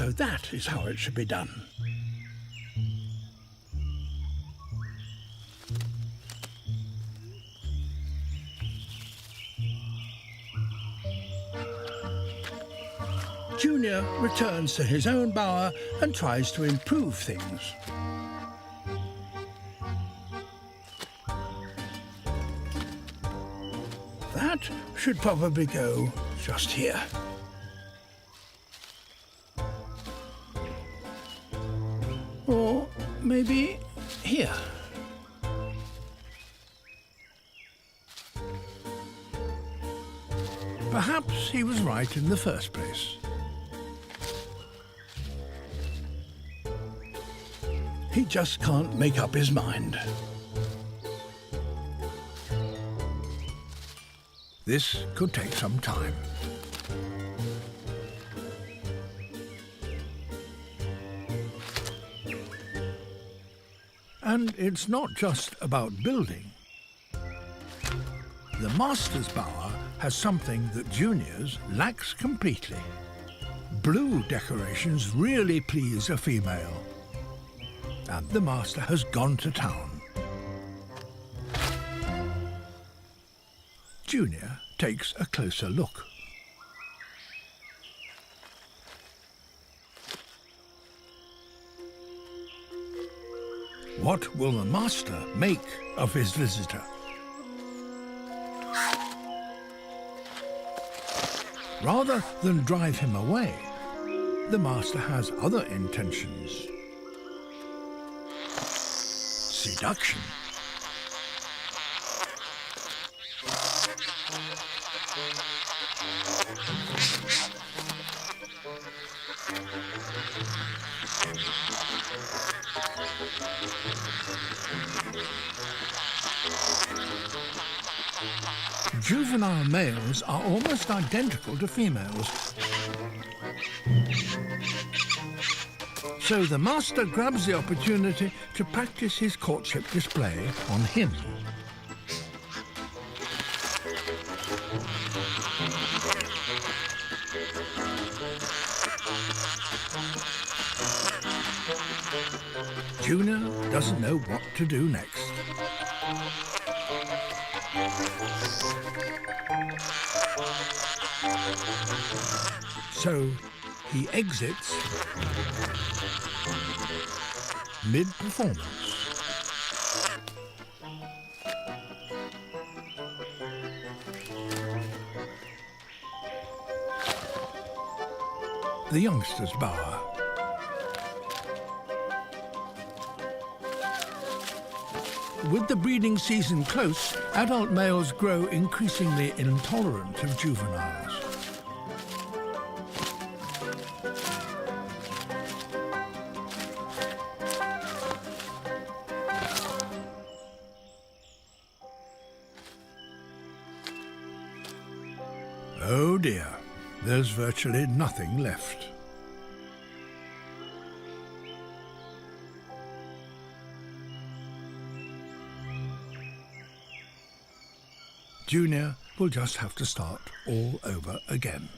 So that is how it should be done. Junior returns to his own bower and tries to improve things. That should probably go just here. Or maybe here. Perhaps he was right in the first place. He just can't make up his mind. This could take some time. And it's not just about building. The master's bower has something that Junior's lacks completely. Blue decorations really please a female. And the master has gone to town. Junior takes a closer look. What will the master make of his visitor? Rather than drive him away, the master has other intentions. Seduction. Juvenile males are almost identical to females. So the master grabs the opportunity to practice his courtship display on him. Junior doesn't know what to do next. So he exits mid-performance. The youngster's bower. With the breeding season close, adult males grow increasingly intolerant of juveniles. Oh dear, there's virtually nothing left. Junior will just have to start all over again.